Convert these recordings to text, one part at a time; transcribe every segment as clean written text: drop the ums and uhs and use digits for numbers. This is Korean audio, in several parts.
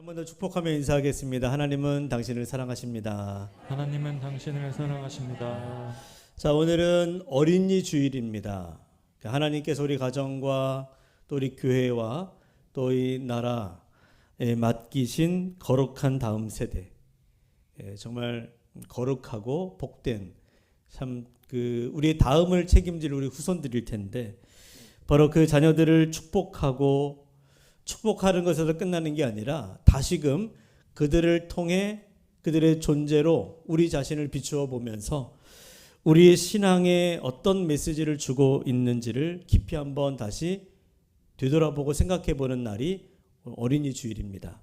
한 번 더 축복하며 인사하겠습니다. 하나님은 당신을 사랑하십니다. 하나님은 당신을 사랑하십니다. 자, 오늘은 어린이 주일입니다. 하나님께서 우리 가정과 또 우리 교회와 또 이 나라에 맡기신 거룩한 다음 세대, 정말 거룩하고 복된 참 우리의 다음을 책임질 우리 후손들일 텐데, 바로 그 자녀들을 축복하는 것에서 끝나는 게 아니라 다시금 그들을 통해 그들의 존재로 우리 자신을 비추어 보면서 우리의 신앙에 어떤 메시지를 주고 있는지를 깊이 한번 다시 되돌아보고 생각해 보는 날이 어린이 주일입니다.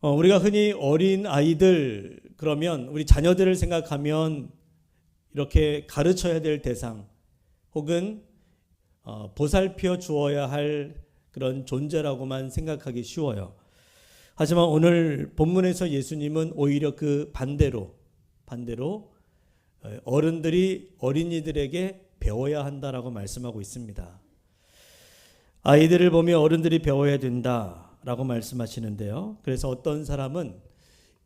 우리가 흔히 어린 아이들 그러면 우리 자녀들을 생각하면 이렇게 가르쳐야 될 대상 혹은 보살펴 주어야 할 그런 존재라고만 생각하기 쉬워요. 하지만 오늘 본문에서 예수님은 오히려 그 반대로 어른들이 어린이들에게 배워야 한다라고 말씀하고 있습니다. 아이들을 보며 어른들이 배워야 된다라고 말씀하시는데요. 그래서 어떤 사람은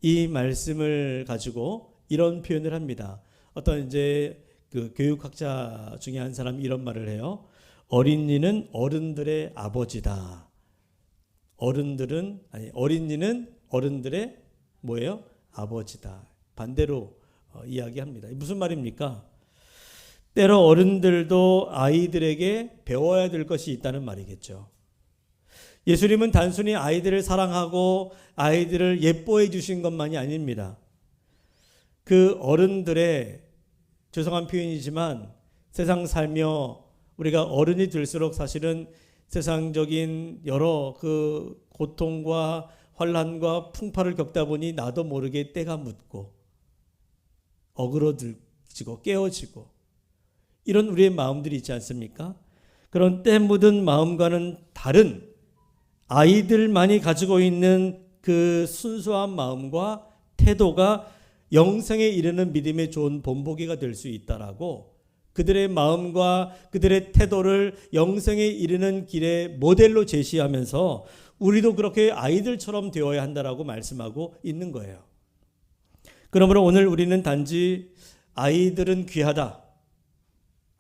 이 말씀을 가지고 이런 표현을 합니다. 어떤 이제 그 교육학자 중에 한 사람이 이런 말을 해요. 어린이는 어른들의 아버지다. 어린이는 어른들의 뭐예요? 아버지다. 반대로 이야기합니다. 무슨 말입니까? 때로 어른들도 아이들에게 배워야 될 것이 있다는 말이겠죠. 예수님은 단순히 아이들을 사랑하고 아이들을 예뻐해 주신 것만이 아닙니다. 그 어른들의, 죄송한 표현이지만 세상 살며 우리가 어른이 될수록 사실은 세상적인 여러 그 고통과 환난과 풍파를 겪다 보니 나도 모르게 때가 묻고 어그러들지고 깨어지고 이런 우리의 마음들이 있지 않습니까? 그런 때 묻은 마음과는 다른 아이들만이 가지고 있는 그 순수한 마음과 태도가 영생에 이르는 믿음의 좋은 본보기가 될 수 있다라고 그들의 마음과 그들의 태도를 영생에 이르는 길의 모델로 제시하면서 우리도 그렇게 아이들처럼 되어야 한다라고 말씀하고 있는 거예요. 그러므로 오늘 우리는 단지 아이들은 귀하다,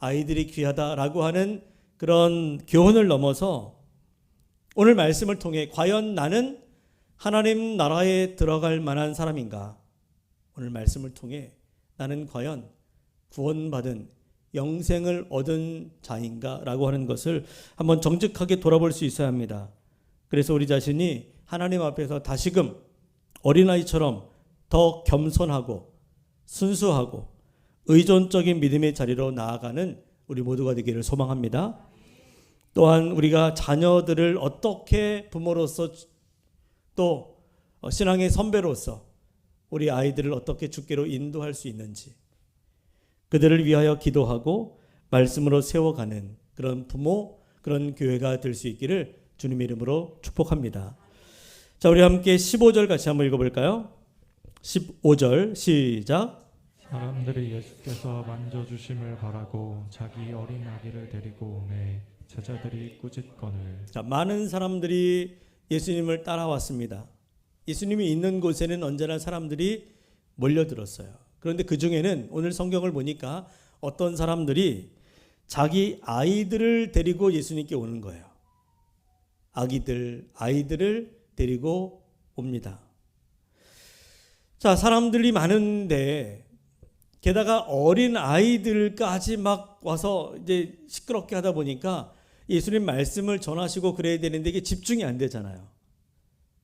아이들이 귀하다라고 하는 그런 교훈을 넘어서 오늘 말씀을 통해 과연 나는 하나님 나라에 들어갈 만한 사람인가? 오늘 말씀을 통해 나는 과연 구원받은 영생을 얻은 자인가? 라고 하는 것을 한번 정직하게 돌아볼 수 있어야 합니다. 그래서 우리 자신이 하나님 앞에서 다시금 어린아이처럼 더 겸손하고 순수하고 의존적인 믿음의 자리로 나아가는 우리 모두가 되기를 소망합니다. 또한 우리가 자녀들을 어떻게 부모로서 또 신앙의 선배로서 우리 아이들을 어떻게 주께로 인도할 수 있는지, 그들을 위하여 기도하고 말씀으로 세워가는 그런 부모, 그런 교회가 될 수 있기를 주님의 이름으로 축복합니다. 자, 우리 함께 15절 같이 한번 읽어볼까요? 15절 시작. 사람들이 예수께서 만져주심을 바라고 자기 어린 아기를 데리고 오매 제자들이 꾸짖거늘. 자, 많은 사람들이 예수님을 따라왔습니다. 예수님이 있는 곳에는 언제나 사람들이 몰려들었어요. 그런데 그 중에는 오늘 성경을 보니까 어떤 사람들이 자기 아이들을 데리고 예수님께 오는 거예요. 아이들을 데리고 옵니다. 자, 사람들이 많은데 게다가 어린 아이들까지 막 와서 이제 시끄럽게 하다 보니까 예수님 말씀을 전하시고 그래야 되는데 이게 집중이 안 되잖아요.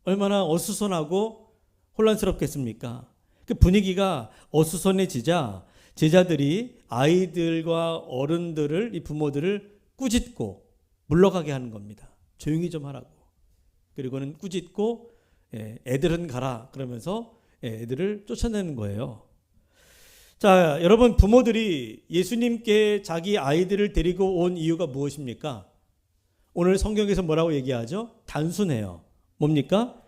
얼마나 어수선하고 혼란스럽겠습니까? 그 분위기가 어수선해지자 제자들이 아이들과 어른들을, 이 부모들을 꾸짖고 물러가게 하는 겁니다. 조용히 좀 하라고. 그리고는 꾸짖고 애들은 가라 그러면서 애들을 쫓아내는 거예요. 자, 여러분, 부모들이 예수님께 자기 아이들을 데리고 온 이유가 무엇입니까? 오늘 성경에서 뭐라고 얘기하죠? 단순해요. 뭡니까?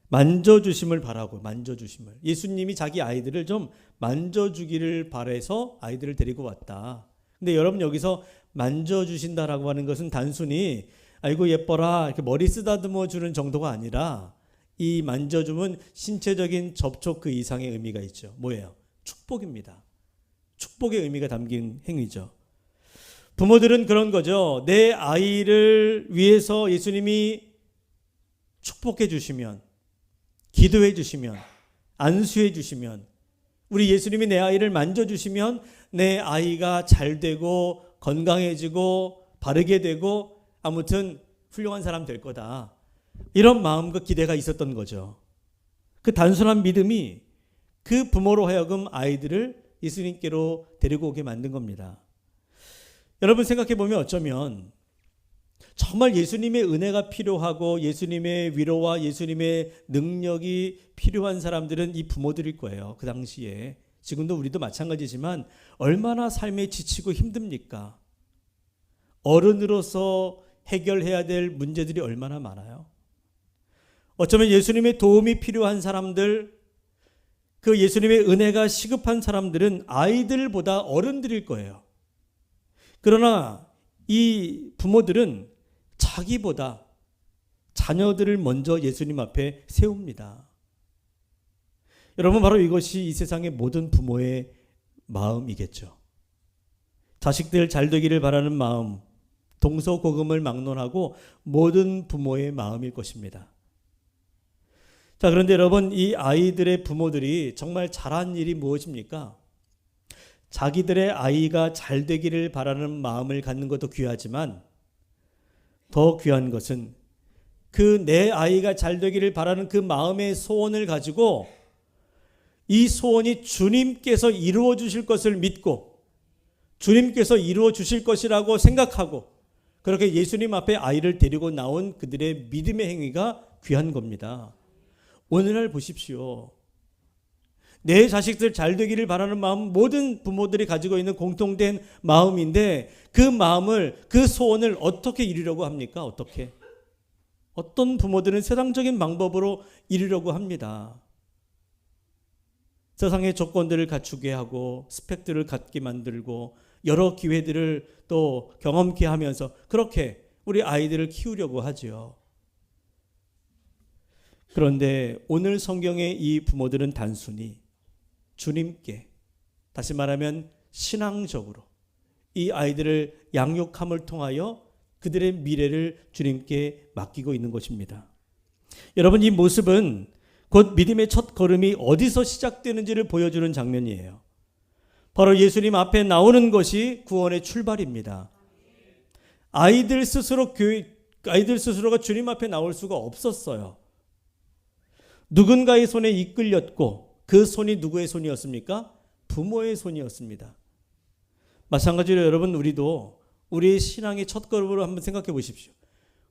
만져주심을 바라고, 만져주심을. 예수님이 자기 아이들을 좀 만져주기를 바라서 아이들을 데리고 왔다. 근데 여러분, 여기서 만져주신다라고 하는 것은 단순히 아이고 예뻐라 이렇게 머리 쓰다듬어 주는 정도가 아니라 이 만져줌은 신체적인 접촉 그 이상의 의미가 있죠. 뭐예요? 축복입니다. 축복의 의미가 담긴 행위죠. 부모들은 그런 거죠. 내 아이를 위해서 예수님이 축복해 주시면, 기도해 주시면, 안수해 주시면, 우리 예수님이 내 아이를 만져주시면 내 아이가 잘 되고 건강해지고 바르게 되고 아무튼 훌륭한 사람 될 거다. 이런 마음과 기대가 있었던 거죠. 그 단순한 믿음이 그 부모로 하여금 아이들을 예수님께로 데리고 오게 만든 겁니다. 여러분 생각해 보면 어쩌면 정말 예수님의 은혜가 필요하고 예수님의 위로와 예수님의 능력이 필요한 사람들은 이 부모들일 거예요. 그 당시에. 지금도 우리도 마찬가지지만 얼마나 삶에 지치고 힘듭니까? 어른으로서 해결해야 될 문제들이 얼마나 많아요. 어쩌면 예수님의 도움이 필요한 사람들, 그 예수님의 은혜가 시급한 사람들은 아이들보다 어른들일 거예요. 그러나 이 부모들은 자기보다 자녀들을 먼저 예수님 앞에 세웁니다. 여러분, 바로 이것이 이 세상의 모든 부모의 마음이겠죠. 자식들 잘 되기를 바라는 마음, 동서고금을 막론하고 모든 부모의 마음일 것입니다. 자, 그런데 여러분, 이 아이들의 부모들이 정말 잘한 일이 무엇입니까? 자기들의 아이가 잘 되기를 바라는 마음을 갖는 것도 귀하지만 더 귀한 것은 그 내 아이가 잘 되기를 바라는 그 마음의 소원을 가지고 이 소원이 주님께서 이루어 주실 것을 믿고 주님께서 이루어 주실 것이라고 생각하고 그렇게 예수님 앞에 아이를 데리고 나온 그들의 믿음의 행위가 귀한 겁니다. 오늘날 보십시오. 내 자식들 잘 되기를 바라는 마음 모든 부모들이 가지고 있는 공통된 마음인데 그 마음을, 그 소원을 어떻게 이루려고 합니까? 어떻게? 어떤 부모들은 세상적인 방법으로 이루려고 합니다. 세상의 조건들을 갖추게 하고 스펙들을 갖게 만들고 여러 기회들을 또 경험케 하면서 그렇게 우리 아이들을 키우려고 하죠. 그런데 오늘 성경의 이 부모들은 단순히 주님께, 다시 말하면 신앙적으로 이 아이들을 양육함을 통하여 그들의 미래를 주님께 맡기고 있는 것입니다. 여러분, 이 모습은 곧 믿음의 첫 걸음이 어디서 시작되는지를 보여주는 장면이에요. 바로 예수님 앞에 나오는 것이 구원의 출발입니다. 아이들 스스로가 주님 앞에 나올 수가 없었어요. 누군가의 손에 이끌렸고 그 손이 누구의 손이었습니까? 부모의 손이었습니다. 마찬가지로 여러분, 우리도 우리의 신앙의 첫걸음으로 한번 생각해 보십시오.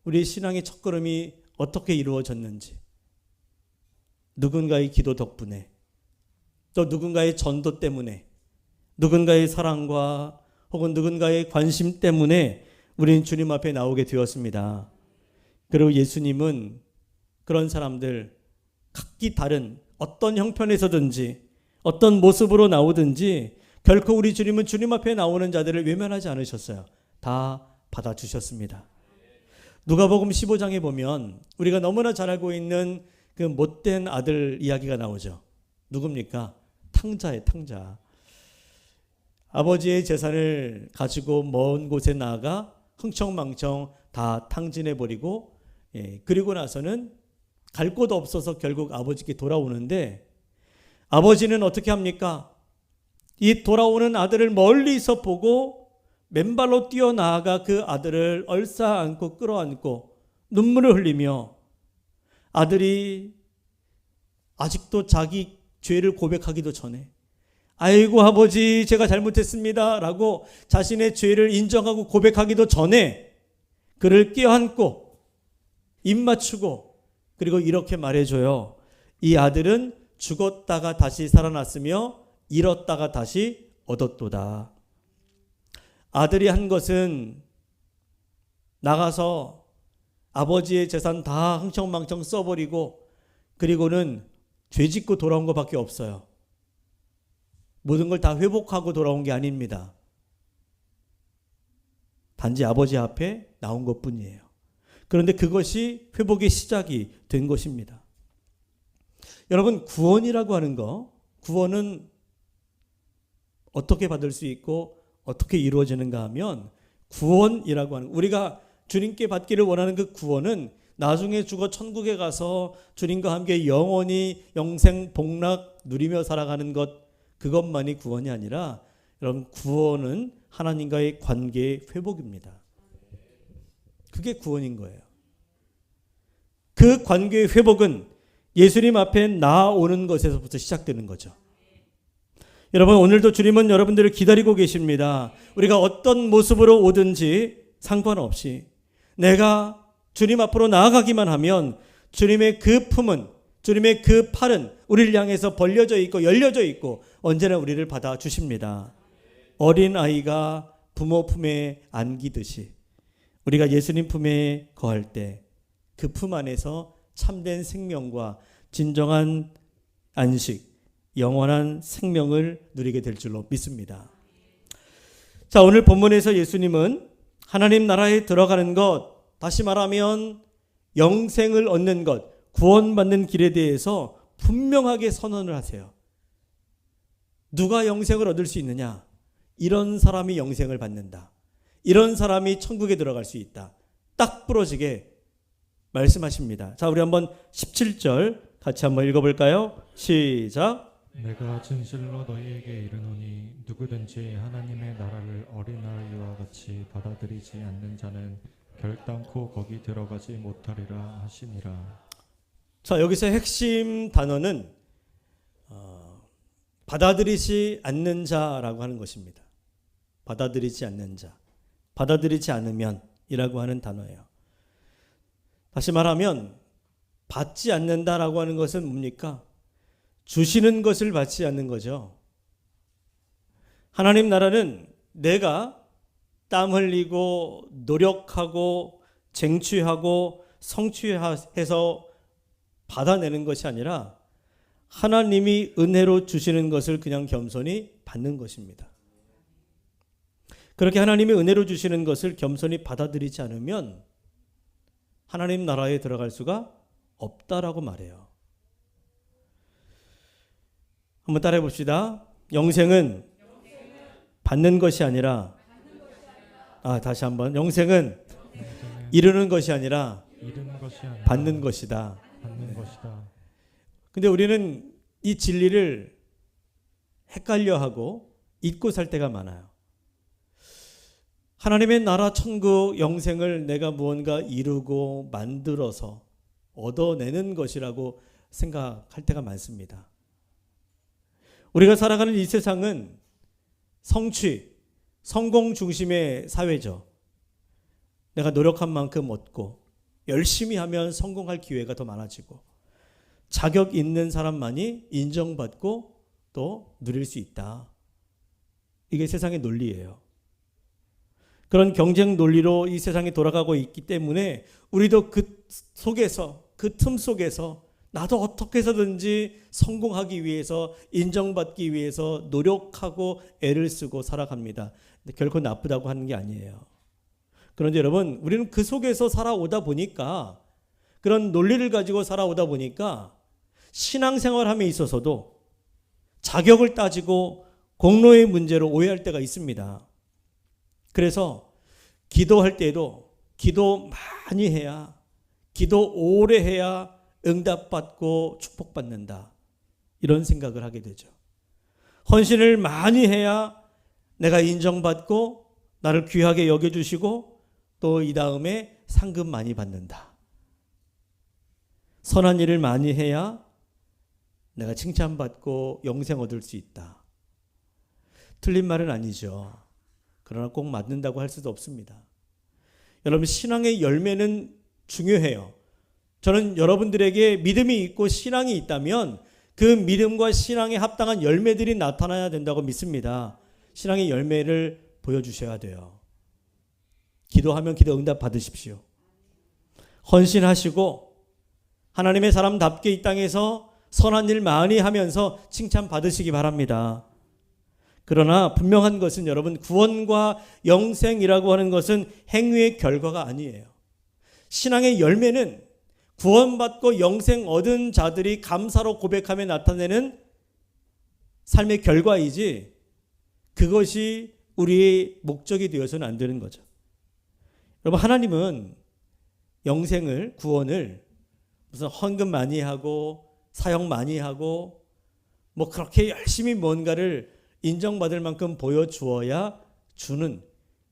우리의 신앙의 첫걸음이 어떻게 이루어졌는지. 누군가의 기도 덕분에, 또 누군가의 전도 때문에, 누군가의 사랑과 혹은 누군가의 관심 때문에 우리는 주님 앞에 나오게 되었습니다. 그리고 예수님은 그런 사람들, 각기 다른 어떤 형편에서든지 어떤 모습으로 나오든지 결코 우리 주님은 주님 앞에 나오는 자들을 외면하지 않으셨어요. 다 받아주셨습니다. 누가복음 15장에 보면 우리가 너무나 잘 알고 있는 그 못된 아들 이야기가 나오죠. 누굽니까? 탕자예요, 탕자. 아버지의 재산을 가지고 먼 곳에 나아가 흥청망청 다 탕진해버리고, 그리고 나서는 갈 곳 없어서 결국 아버지께 돌아오는데 아버지는 어떻게 합니까? 이 돌아오는 아들을 멀리서 보고 맨발로 뛰어나아가 그 아들을 얼싸안고 끌어안고 눈물을 흘리며 아들이 아직도 자기 죄를 고백하기도 전에 아이고 아버지 제가 잘못했습니다 라고 자신의 죄를 인정하고 고백하기도 전에 그를 껴안고 입 맞추고 그리고 이렇게 말해줘요. 이 아들은 죽었다가 다시 살아났으며 잃었다가 다시 얻었도다. 아들이 한 것은 나가서 아버지의 재산 다 흥청망청 써버리고 그리고는 죄짓고 돌아온 것밖에 없어요. 모든 걸 다 회복하고 돌아온 게 아닙니다. 단지 아버지 앞에 나온 것뿐이에요. 그런데 그것이 회복의 시작이 된 것입니다. 여러분, 구원이라고 하는 거, 구원은 어떻게 받을 수 있고 어떻게 이루어지는가 하면, 구원이라고 하는, 우리가 주님께 받기를 원하는 그 구원은 나중에 죽어 천국에 가서 주님과 함께 영원히 영생 복락 누리며 살아가는 것, 그것만이 구원이 아니라, 여러분, 구원은 하나님과의 관계의 회복입니다. 그게 구원인 거예요. 그 관계의 회복은 예수님 앞에 나아오는 것에서부터 시작되는 거죠. 여러분, 오늘도 주님은 여러분들을 기다리고 계십니다. 우리가 어떤 모습으로 오든지 상관없이 내가 주님 앞으로 나아가기만 하면 주님의 그 품은, 주님의 그 팔은 우리를 향해서 벌려져 있고 열려져 있고 언제나 우리를 받아주십니다. 어린아이가 부모 품에 안기듯이 우리가 예수님 품에 거할 때 그 품 안에서 참된 생명과 진정한 안식, 영원한 생명을 누리게 될 줄로 믿습니다. 자, 오늘 본문에서 예수님은 하나님 나라에 들어가는 것, 다시 말하면 영생을 얻는 것, 구원받는 길에 대해서 분명하게 선언을 하세요. 누가 영생을 얻을 수 있느냐? 이런 사람이 영생을 받는다. 이런 사람이 천국에 들어갈 수 있다. 딱 부러지게 말씀하십니다. 자, 우리 한번 17절 같이 한번 읽어볼까요? 시작. 내가 진실로 너희에게 이르노니 누구든지 하나님의 나라를 어린아이와 같이 받아들이지 않는 자는 결단코 거기 들어가지 못하리라 하시니라. 자, 여기서 핵심 단어는 받아들이지 않는 자라고 하는 것입니다. 받아들이지 않는 자, 받아들이지 않으면 이라고 하는 단어예요. 다시 말하면 받지 않는다라고 하는 것은 뭡니까? 주시는 것을 받지 않는 거죠. 하나님 나라는 내가 땀 흘리고 노력하고 쟁취하고 성취해서 받아내는 것이 아니라 하나님이 은혜로 주시는 것을 그냥 겸손히 받는 것입니다. 그렇게 하나님이 은혜로 주시는 것을 겸손히 받아들이지 않으면 하나님 나라에 들어갈 수가 없다라고 말해요. 한번 따라해 봅시다. 영생은 받는 것이 아니라, 다시 한번. 영생은 이루는 것이 아니라 받는 것이다. 근데 우리는 이 진리를 헷갈려하고 잊고 살 때가 많아요. 하나님의 나라 천국 영생을 내가 무언가 이루고 만들어서 얻어내는 것이라고 생각할 때가 많습니다. 우리가 살아가는 이 세상은 성취, 성공 중심의 사회죠. 내가 노력한 만큼 얻고 열심히 하면 성공할 기회가 더 많아지고 자격 있는 사람만이 인정받고 또 누릴 수 있다. 이게 세상의 논리예요. 그런 경쟁 논리로 이 세상이 돌아가고 있기 때문에 우리도 그 속에서, 그 틈 속에서 나도 어떻게 해서든지 성공하기 위해서, 인정받기 위해서 노력하고 애를 쓰고 살아갑니다. 근데 결코 나쁘다고 하는 게 아니에요. 그런데 여러분, 우리는 그 속에서 살아오다 보니까, 그런 논리를 가지고 살아오다 보니까 신앙생활함에 있어서도 자격을 따지고 공로의 문제로 오해할 때가 있습니다. 그래서 기도할 때에도 기도 많이 해야, 기도 오래 해야 응답받고 축복받는다. 이런 생각을 하게 되죠. 헌신을 많이 해야 내가 인정받고 나를 귀하게 여겨주시고 또 이 다음에 상금 많이 받는다. 선한 일을 많이 해야 내가 칭찬받고 영생 얻을 수 있다. 틀린 말은 아니죠. 그러나 꼭 맞는다고 할 수도 없습니다. 여러분, 신앙의 열매는 중요해요. 저는 여러분들에게 믿음이 있고 신앙이 있다면 그 믿음과 신앙에 합당한 열매들이 나타나야 된다고 믿습니다. 신앙의 열매를 보여주셔야 돼요. 기도하면 기도 응답 받으십시오. 헌신하시고 하나님의 사람답게 이 땅에서 선한 일 많이 하면서 칭찬 받으시기 바랍니다. 그러나 분명한 것은 여러분, 구원과 영생이라고 하는 것은 행위의 결과가 아니에요. 신앙의 열매는 구원받고 영생 얻은 자들이 감사로 고백하며 나타내는 삶의 결과이지 그것이 우리의 목적이 되어서는 안 되는 거죠. 여러분, 하나님은 영생을, 구원을 무슨 헌금 많이 하고 사역 많이 하고 뭐 그렇게 열심히 뭔가를 인정받을 만큼 보여주어야 주는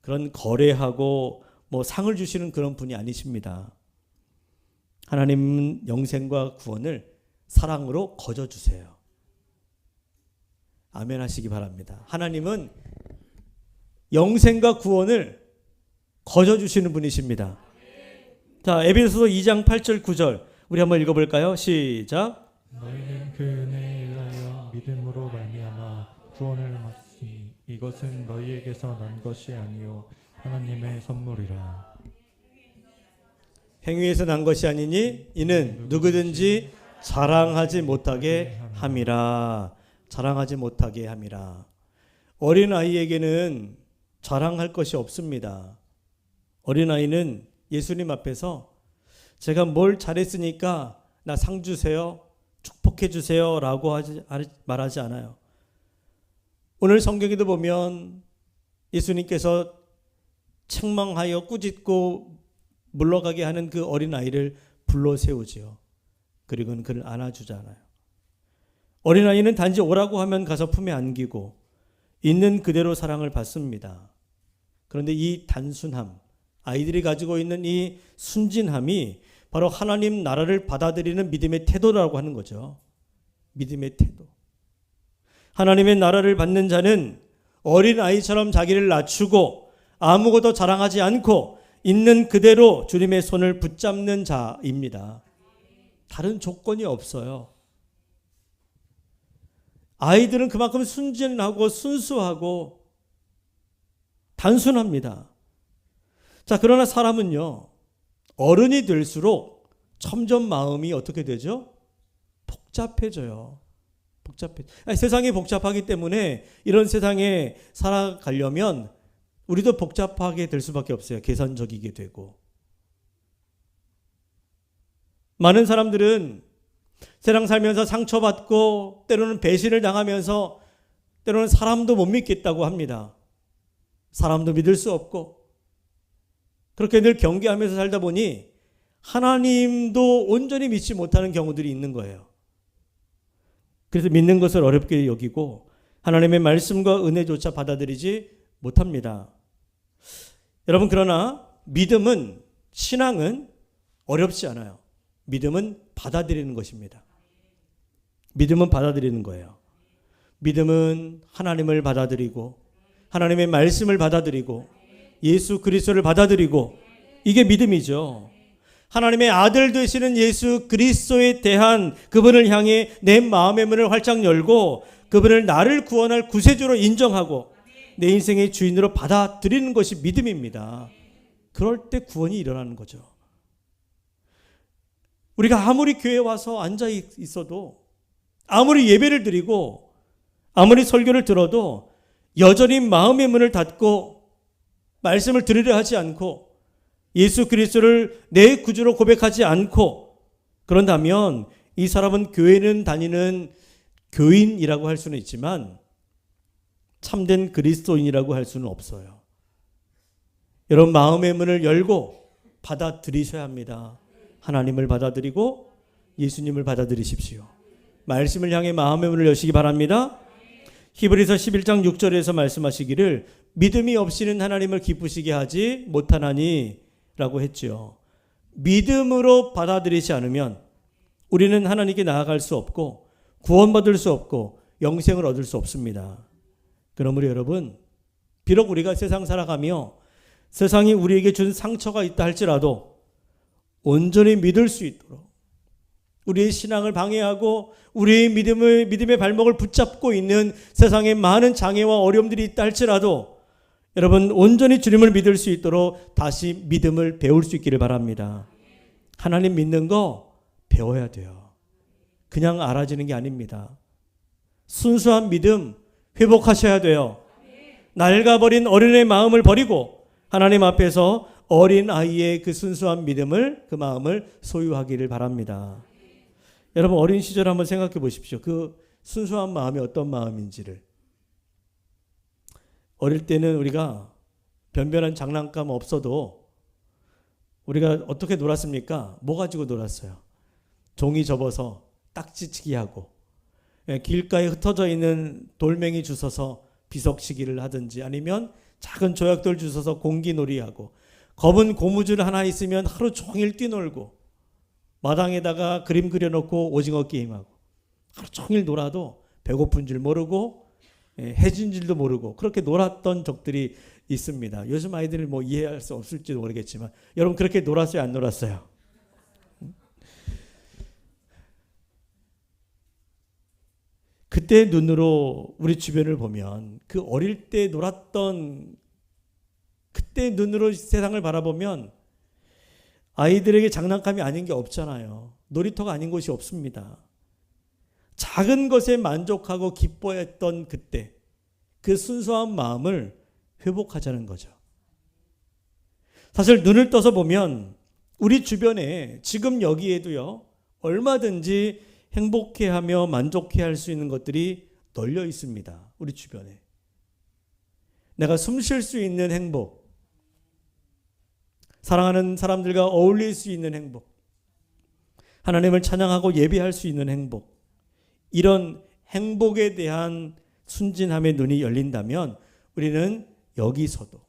그런 거래하고 뭐 상을 주시는 그런 분이 아니십니다. 하나님은 영생과 구원을 사랑으로 거저주세요. 아멘 하시기 바랍니다. 하나님은 영생과 구원을 거저주시는 분이십니다. 자, 에베소서 2장 8절 9절 우리 한번 읽어볼까요? 시작. 너희는 그 은혜에 의하여 믿음으로 말미암아 구원을 얻으니 이것은 너희에게서 난 것이 아니요 하나님의 선물이라. 행위에서 난 것이 아니니 이는 누구든지 자랑하지 못하게 함이라. 자랑하지 못하게 함이라. 어린아이에게는 자랑할 것이 없습니다. 어린아이는 예수님 앞에서 제가 뭘 잘했으니까 나 상 주세요, 축복해 주세요 라고 말하지 않아요. 오늘 성경에도 보면 예수님께서 책망하여 꾸짖고 물러가게 하는 그 어린아이를 불러 세우지요. 그리고는 그를 안아주잖아요. 어린아이는 단지 오라고 하면 가서 품에 안기고 있는 그대로 사랑을 받습니다. 그런데 이 단순함, 아이들이 가지고 있는 이 순진함이 바로 하나님 나라를 받아들이는 믿음의 태도라고 하는 거죠. 믿음의 태도. 하나님의 나라를 받는 자는 어린아이처럼 자기를 낮추고 아무것도 자랑하지 않고 있는 그대로 주님의 손을 붙잡는 자입니다. 다른 조건이 없어요. 아이들은 그만큼 순진하고 순수하고 단순합니다. 자, 그러나 사람은요, 어른이 될수록 점점 마음이 어떻게 되죠? 복잡해져요. 세상이 복잡하기 때문에 이런 세상에 살아가려면 우리도 복잡하게 될 수밖에 없어요. 계산적이게 되고. 많은 사람들은 세상 살면서 상처받고 때로는 배신을 당하면서 때로는 사람도 못 믿겠다고 합니다. 사람도 믿을 수 없고 그렇게 늘 경계하면서 살다 보니 하나님도 온전히 믿지 못하는 경우들이 있는 거예요. 그래서 믿는 것을 어렵게 여기고 하나님의 말씀과 은혜조차 받아들이지 못합니다. 여러분, 그러나 믿음은, 신앙은 어렵지 않아요. 믿음은 받아들이는 것입니다. 믿음은 받아들이는 거예요. 믿음은 하나님을 받아들이고 하나님의 말씀을 받아들이고 예수 그리스도를 받아들이고 이게 믿음이죠. 하나님의 아들 되시는 예수 그리스도에 대한 그분을 향해 내 마음의 문을 활짝 열고 그분을 나를 구원할 구세주로 인정하고 내 인생의 주인으로 받아들이는 것이 믿음입니다. 그럴 때 구원이 일어나는 거죠. 우리가 아무리 교회에 와서 앉아 있어도 아무리 예배를 드리고 아무리 설교를 들어도 여전히 마음의 문을 닫고 말씀을 들으려 하지 않고 예수 그리스도를 내 구주로 고백하지 않고 그런다면 이 사람은 교회는 다니는 교인이라고 할 수는 있지만 참된 그리스도인이라고 할 수는 없어요. 여러분, 마음의 문을 열고 받아들이셔야 합니다. 하나님을 받아들이고 예수님을 받아들이십시오. 말씀을 향해 마음의 문을 여시기 바랍니다. 히브리서 11장 6절에서 말씀하시기를 믿음이 없이는 하나님을 기쁘시게 하지 못하나니 라고 했죠. 믿음으로 받아들이지 않으면 우리는 하나님께 나아갈 수 없고 구원받을 수 없고 영생을 얻을 수 없습니다. 그러므로 여러분, 비록 우리가 세상 살아가며 세상이 우리에게 준 상처가 있다 할지라도 온전히 믿을 수 있도록 우리의 신앙을 방해하고 우리의 믿음의 발목을 붙잡고 있는 세상에 많은 장애와 어려움들이 있다 할지라도 여러분, 온전히 주님을 믿을 수 있도록 다시 믿음을 배울 수 있기를 바랍니다. 하나님 믿는 거 배워야 돼요. 그냥 알아지는 게 아닙니다. 순수한 믿음 회복하셔야 돼요. 낡아버린 어린의 마음을 버리고 하나님 앞에서 어린 아이의 그 순수한 믿음을, 그 마음을 소유하기를 바랍니다. 여러분, 어린 시절 한번 생각해 보십시오. 그 순수한 마음이 어떤 마음인지를. 어릴 때는 우리가 변변한 장난감 없어도 우리가 어떻게 놀았습니까? 뭐 가지고 놀았어요? 종이 접어서 딱지치기 하고, 길가에 흩어져 있는 돌멩이 주워서 비석치기를 하든지, 아니면 작은 조약돌 주워서 공기놀이하고, 검은 고무줄 하나 있으면 하루 종일 뛰놀고, 마당에다가 그림 그려놓고 오징어 게임하고, 하루 종일 놀아도 배고픈 줄 모르고 해진 줄도 모르고 그렇게 놀았던 적들이 있습니다. 요즘 아이들을 뭐 이해할 수 없을지도 모르겠지만, 여러분 그렇게 놀았어요, 안 놀았어요? 그때 눈으로 우리 주변을 보면, 그 어릴 때 놀았던 그때 눈으로 세상을 바라보면 아이들에게 장난감이 아닌 게 없잖아요. 놀이터가 아닌 곳이 없습니다. 작은 것에 만족하고 기뻐했던 그때, 그 순수한 마음을 회복하자는 거죠. 사실 눈을 떠서 보면 우리 주변에 지금 여기에도요, 얼마든지 행복해하며 만족해할 수 있는 것들이 널려 있습니다. 우리 주변에. 내가 숨 쉴 수 있는 행복, 사랑하는 사람들과 어울릴 수 있는 행복, 하나님을 찬양하고 예배할 수 있는 행복, 이런 행복에 대한 순진함의 눈이 열린다면 우리는 여기서도,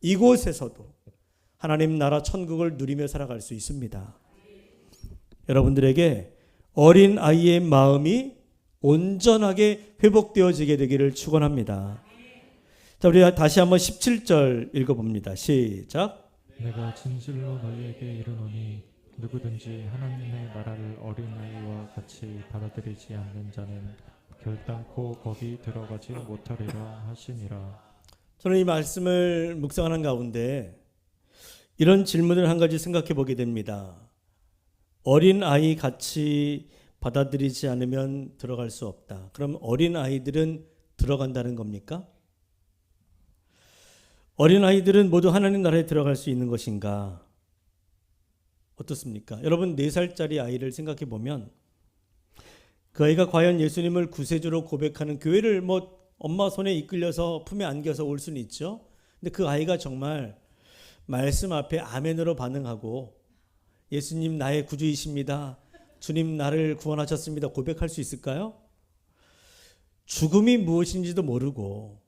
이곳에서도 하나님 나라 천국을 누리며 살아갈 수 있습니다. 여러분들에게 어린 아이의 마음이 온전하게 회복되어지게 되기를 축원합니다. 자, 우리 다시 한번 17절 읽어봅니다. 시작. 내가 진실로 너희에게 이르노니 누구든지 하나님의 나라를 어린아이와 같이 받아들이지 않는 자는 결단코 거기 들어가지 못하리라 하시니라. 저는 이 말씀을 묵상하는 가운데 이런 질문을 한 가지 생각해 보게 됩니다. 어린 아이 같이 받아들이지 않으면 들어갈 수 없다. 그럼 어린 아이들은 들어간다는 겁니까? 어린 아이들은 모두 하나님 나라에 들어갈 수 있는 것인가? 어떻습니까? 여러분, 4살짜리 아이를 생각해 보면 그 아이가 과연 예수님을 구세주로 고백하는 교회를 뭐 엄마 손에 이끌려서 품에 안겨서 올 수는 있죠. 근데 그 아이가 정말 말씀 앞에 아멘으로 반응하고 예수님 나의 구주이십니다, 주님 나를 구원하셨습니다 고백할 수 있을까요? 죽음이 무엇인지도 모르고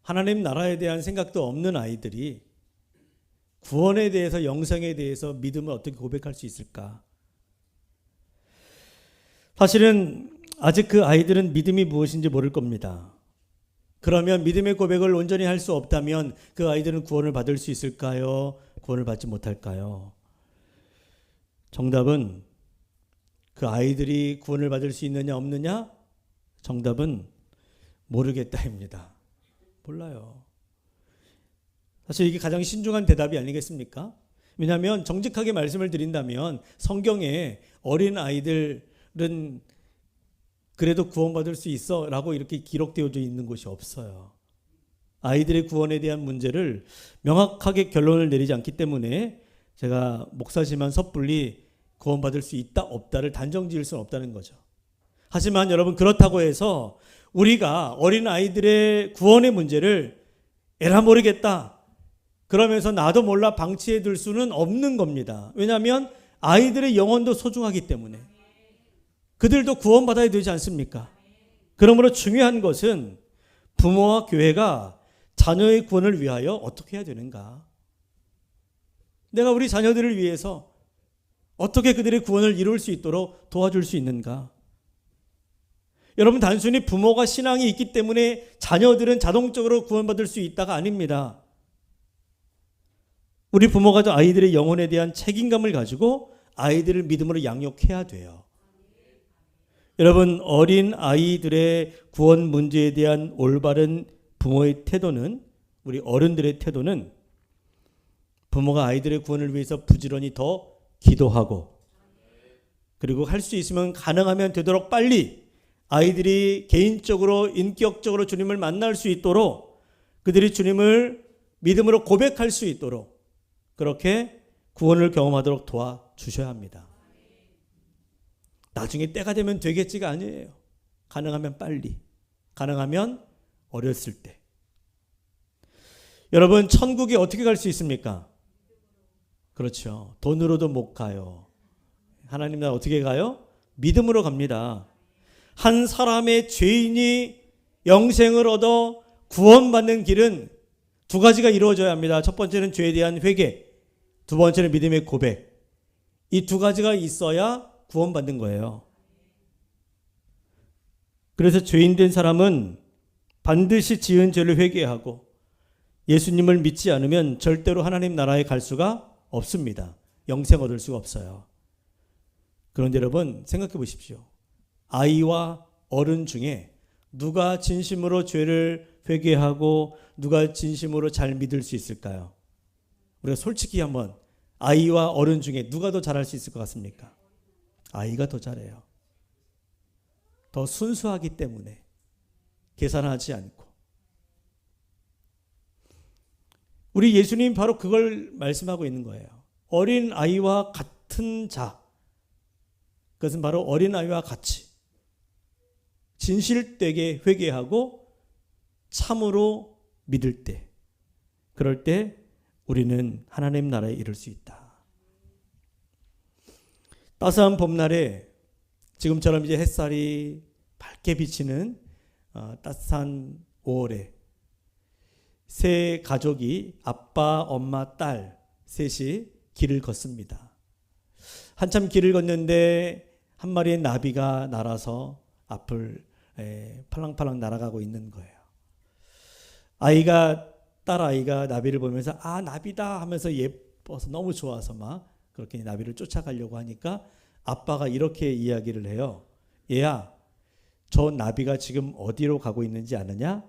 하나님 나라에 대한 생각도 없는 아이들이 구원에 대해서, 영생에 대해서 믿음을 어떻게 고백할 수 있을까? 사실은 아직 그 아이들은 믿음이 무엇인지 모를 겁니다. 그러면 믿음의 고백을 온전히 할 수 없다면 그 아이들은 구원을 받을 수 있을까요? 구원을 받지 못할까요? 정답은, 그 아이들이 구원을 받을 수 있느냐 없느냐? 정답은 모르겠다입니다. 몰라요. 사실 이게 가장 신중한 대답이 아니겠습니까? 왜냐하면 정직하게 말씀을 드린다면 성경에 어린 아이들은 그래도 구원받을 수 있어 라고 이렇게 기록되어 있는 곳이 없어요. 아이들의 구원에 대한 문제를 명확하게 결론을 내리지 않기 때문에 제가 목사지만 섣불리 구원받을 수 있다 없다를 단정 지을 수는 없다는 거죠. 하지만 여러분, 그렇다고 해서 우리가 어린 아이들의 구원의 문제를 에라 모르겠다 그러면서 나도 몰라 방치해 둘 수는 없는 겁니다. 왜냐하면 아이들의 영혼도 소중하기 때문에 그들도 구원받아야 되지 않습니까? 그러므로 중요한 것은 부모와 교회가 자녀의 구원을 위하여 어떻게 해야 되는가? 내가 우리 자녀들을 위해서 어떻게 그들의 구원을 이룰 수 있도록 도와줄 수 있는가? 여러분, 단순히 부모가 신앙이 있기 때문에 자녀들은 자동적으로 구원받을 수 있다가 아닙니다. 우리 부모가 아이들의 영혼에 대한 책임감을 가지고 아이들을 믿음으로 양육해야 돼요. 여러분, 어린 아이들의 구원 문제에 대한 올바른 부모의 태도는, 우리 어른들의 태도는 부모가 아이들의 구원을 위해서 부지런히 더 기도하고, 그리고 할 수 있으면 가능하면 되도록 빨리 아이들이 개인적으로 인격적으로 주님을 만날 수 있도록, 그들이 주님을 믿음으로 고백할 수 있도록 그렇게 구원을 경험하도록 도와주셔야 합니다. 나중에 때가 되면 되겠지가 아니에요. 가능하면 빨리, 가능하면 어렸을 때. 여러분, 천국에 어떻게 갈 수 있습니까? 그렇죠. 돈으로도 못 가요. 하나님 나라 어떻게 가요? 믿음으로 갑니다. 한 사람의 죄인이 영생을 얻어 구원받는 길은 두 가지가 이루어져야 합니다. 첫 번째는 죄에 대한 회개, 두 번째는 믿음의 고백. 이 두 가지가 있어야 구원받는 거예요. 그래서 죄인 된 사람은 반드시 지은 죄를 회개하고 예수님을 믿지 않으면 절대로 하나님 나라에 갈 수가 없습니다. 영생 얻을 수가 없어요. 그런데 여러분 생각해 보십시오. 아이와 어른 중에 누가 진심으로 죄를 회개하고 누가 진심으로 잘 믿을 수 있을까요? 우리가 솔직히 한번 아이와 어른 중에 누가 더 잘할 수 있을 것 같습니까? 아이가 더 잘해요. 더 순수하기 때문에 계산하지 않고. 우리 예수님 바로 그걸 말씀하고 있는 거예요. 어린 아이와 같은 자, 그것은 바로 어린 아이와 같이 진실되게 회개하고 참으로 믿을 때, 그럴 때 우리는 하나님 나라에 이를 수 있다. 따스한 봄날에 지금처럼 이제 햇살이 밝게 비치는 따스한 5월에 세 가족이 아빠, 엄마, 딸 셋이 길을 걷습니다. 한참 길을 걷는데 한 마리의 나비가 날아서 앞을 팔랑팔랑 날아가고 있는 거예요. 딸 아이가 나비를 보면서 아, 나비다 하면서 예뻐서 너무 좋아서 막 그렇게 나비를 쫓아가려고 하니까 아빠가 이렇게 이야기를 해요. 얘야, 저 나비가 지금 어디로 가고 있는지 아느냐?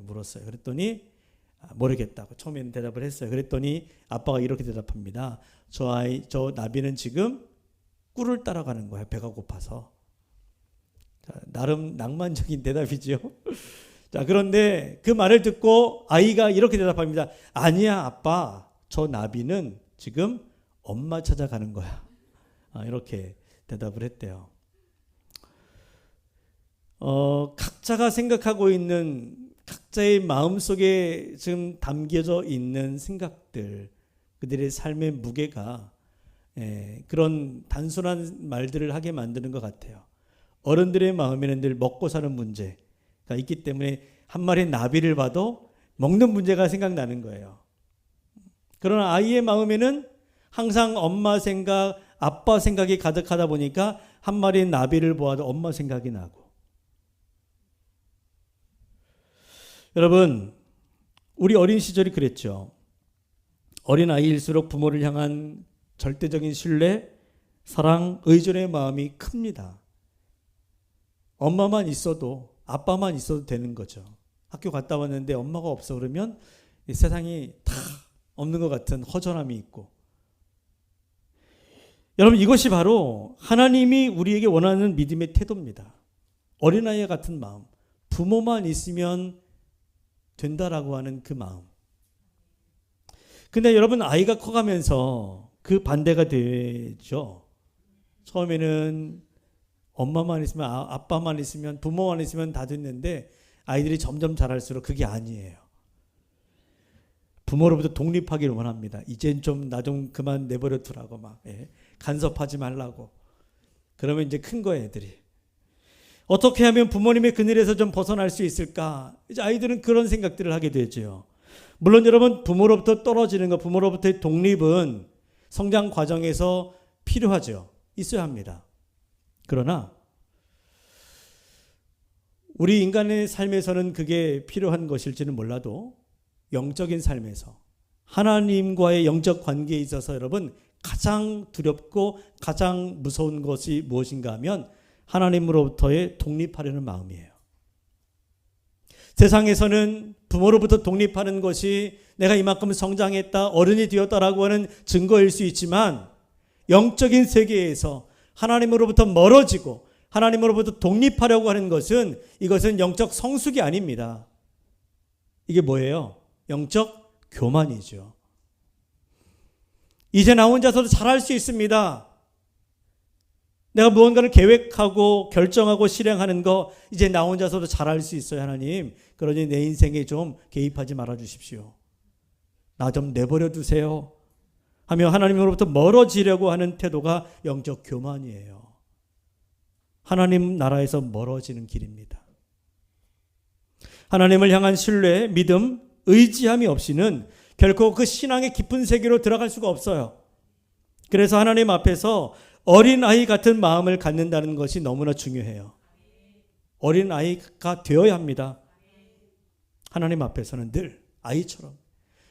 물었어요. 그랬더니 모르겠다고 처음에는 대답을 했어요. 그랬더니 아빠가 이렇게 대답합니다. 저 나비는 지금 꿀을 따라가는 거야. 배가 고파서. 자, 나름 낭만적인 대답이죠. 자, 그런데 그 말을 듣고 아이가 이렇게 대답합니다. 아니야, 아빠. 저 나비는 지금 엄마 찾아가는 거야. 이렇게 대답을 했대요. 각자가 생각하고 있는 각자의 마음속에 지금 담겨져 있는 생각들, 그들의 삶의 무게가 그런 단순한 말들을 하게 만드는 것 같아요. 어른들의 마음에는 늘 먹고 사는 문제가 있기 때문에 한 마리 나비를 봐도 먹는 문제가 생각나는 거예요. 그러나 아이의 마음에는 항상 엄마 생각, 아빠 생각이 가득하다 보니까 한 마리 나비를 보아도 엄마 생각이 나고. 여러분, 우리 어린 시절이 그랬죠. 어린 아이일수록 부모를 향한 절대적인 신뢰, 사랑, 의존의 마음이 큽니다. 엄마만 있어도, 아빠만 있어도 되는 거죠. 학교 갔다 왔는데 엄마가 없어 그러면 이 세상이 다 없는 것 같은 허전함이 있고. 여러분, 이것이 바로 하나님이 우리에게 원하는 믿음의 태도입니다. 어린아이와 같은 마음, 부모만 있으면 된다라고 하는 그 마음. 근데 여러분, 아이가 커가면서 그 반대가 되죠. 처음에는 엄마만 있으면, 아빠만 있으면, 부모만 있으면 다 됐는데 아이들이 점점 자랄수록 그게 아니에요. 부모로부터 독립하기를 원합니다. 이젠 좀 나 좀 그만 내버려 두라고 막 간섭하지 말라고. 그러면 이제 큰 거예요, 애들이. 어떻게 하면 부모님의 그늘에서 좀 벗어날 수 있을까? 이제 아이들은 그런 생각들을 하게 되죠. 물론 여러분, 부모로부터 떨어지는 것, 부모로부터의 독립은 성장 과정에서 필요하죠. 있어야 합니다. 그러나 우리 인간의 삶에서는 그게 필요한 것일지는 몰라도 영적인 삶에서 하나님과의 영적 관계에 있어서 여러분 가장 두렵고 가장 무서운 것이 무엇인가 하면 하나님으로부터의 독립하려는 마음이에요. 세상에서는 부모로부터 독립하는 것이 내가 이만큼 성장했다, 어른이 되었다라고 하는 증거일 수 있지만 영적인 세계에서 하나님으로부터 멀어지고 하나님으로부터 독립하려고 하는 것은 이것은 영적 성숙이 아닙니다. 이게 뭐예요? 영적 교만이죠. 이제 나 혼자서도 잘할 수 있습니다. 내가 무언가를 계획하고 결정하고 실행하는 거 이제 나 혼자서도 잘할 수 있어요, 하나님. 그러니 내 인생에 좀 개입하지 말아 주십시오. 나 좀 내버려 두세요 하며 하나님으로부터 멀어지려고 하는 태도가 영적 교만이에요. 하나님 나라에서 멀어지는 길입니다. 하나님을 향한 신뢰, 믿음, 의지함이 없이는 결코 그 신앙의 깊은 세계로 들어갈 수가 없어요. 그래서 하나님 앞에서 어린아이 같은 마음을 갖는다는 것이 너무나 중요해요. 어린아이가 되어야 합니다. 하나님 앞에서는 늘 아이처럼.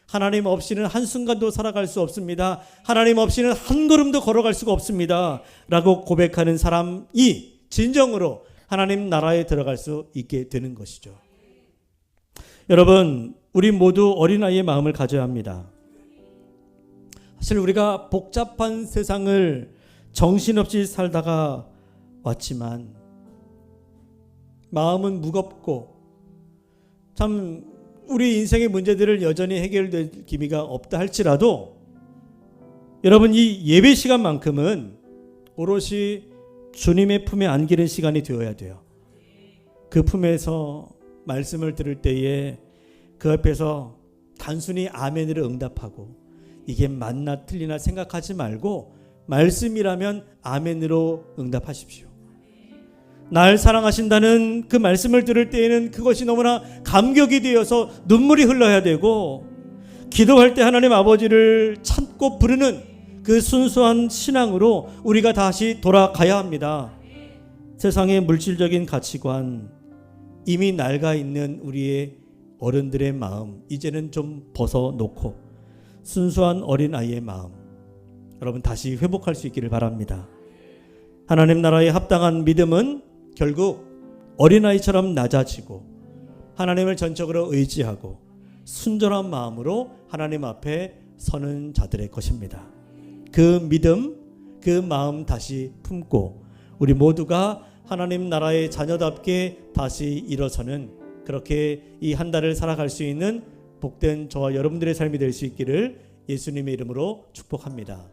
하나님 없이는 한순간도 살아갈 수 없습니다. 하나님 없이는 한 걸음도 걸어갈 수가 없습니다. 라고 고백하는 사람이 진정으로 하나님 나라에 들어갈 수 있게 되는 것이죠. 여러분, 우리 모두 어린아이의 마음을 가져야 합니다. 사실 우리가 복잡한 세상을 정신없이 살다가 왔지만 마음은 무겁고 참 우리 인생의 문제들을 여전히 해결될 기미가 없다 할지라도 여러분, 이 예배 시간만큼은 오롯이 주님의 품에 안기는 시간이 되어야 돼요. 그 품에서 말씀을 들을 때에 그 앞에서 단순히 아멘으로 응답하고 이게 맞나 틀리나 생각하지 말고 말씀이라면 아멘으로 응답하십시오. 날 사랑하신다는 그 말씀을 들을 때에는 그것이 너무나 감격이 되어서 눈물이 흘러야 되고, 기도할 때 하나님 아버지를 참고 부르는 그 순수한 신앙으로 우리가 다시 돌아가야 합니다. 세상의 물질적인 가치관, 이미 낡아 있는 우리의 어른들의 마음 이제는 좀 벗어놓고 순수한 어린아이의 마음, 여러분 다시 회복할 수 있기를 바랍니다. 하나님 나라에 합당한 믿음은 결국 어린아이처럼 낮아지고 하나님을 전적으로 의지하고 순전한 마음으로 하나님 앞에 서는 자들의 것입니다. 그 믿음, 그 마음 다시 품고 우리 모두가 하나님 나라의 자녀답게 다시 일어서는, 그렇게 이 한 달을 살아갈 수 있는 복된 저와 여러분들의 삶이 될 수 있기를 예수님의 이름으로 축복합니다.